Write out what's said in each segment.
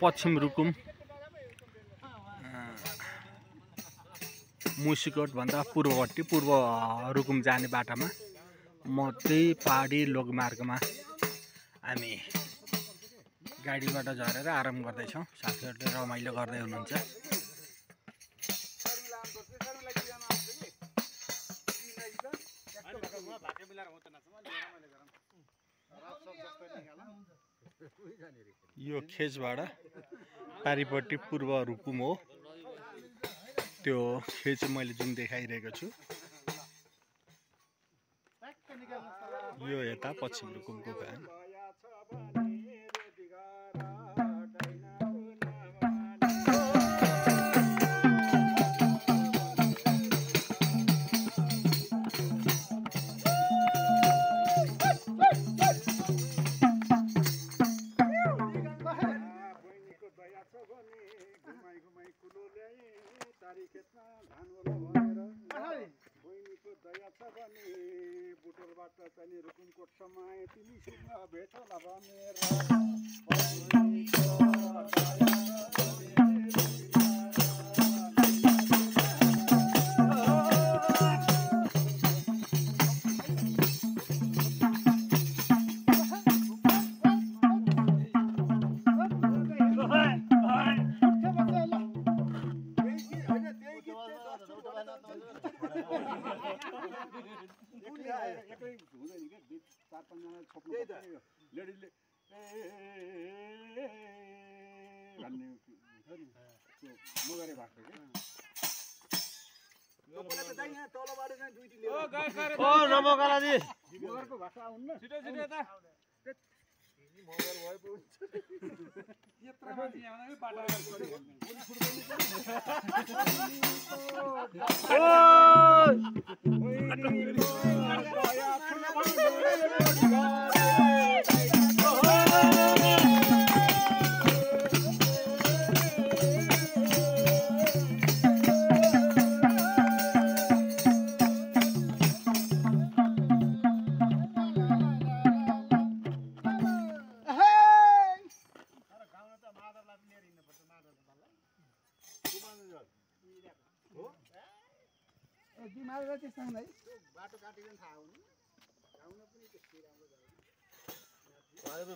पश्चिम रुकुम मुसिकोट भन्दा पूर्ववर्ती पूर्व रुकुम जाने बाटामा म त्यही पहाडी लोकमार्गमा हामी गाडीबाट झरेर आराम गर्दैछौँ। साथीहरूले रमाइलो गर्दै हुनुहुन्छ। यो खेजभाडा पारिपट्टि पूर्व रुकुम हो। त्यो खेज मैले जुन देखाइरहेको छु यो यता पश्चिम रुकुमको गाउँ।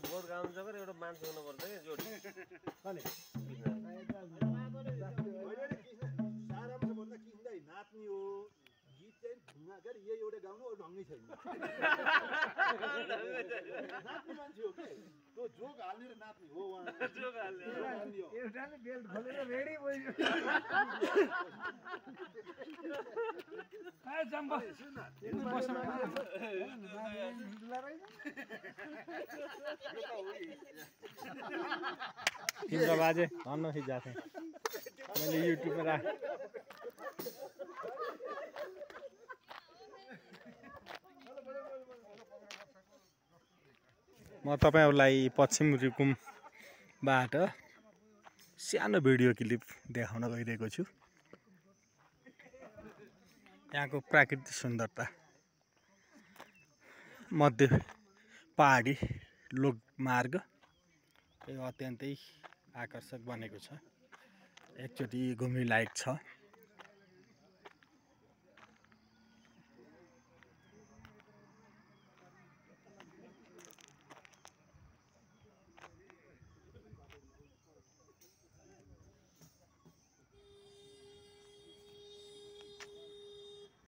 बोट गाउनु छ एउटा मान्छे हुनुपर्छ कि जोडी नाच्ने हो गीत चाहिँ ढुङ्गा के यही एउटा गाउनु अरू ढङ्गै छैन। नाच्ने मान्छे हो के त्यो जोक हाल्ने र नाच्ने हो उहाँ जोक हाल्ने एउटाले बेल्ट खोलेर रेडी भयो। आए जम्बा सुन एक बसमा तिम्रो बाजे भन्नु जाथे मैले युट्युबमा राख। म तपाईहरुलाई पश्चिम रुकुमबाट सानो भिडियो क्लिप देखाउन गइरहेको छु। यहाँको प्राकृतिक सुन्दरता मध्य पहाडी लोकमार्ग यो अत्यन्तै आकर्षक बनेको छ। एकचोटि घुम्ने लायक छ।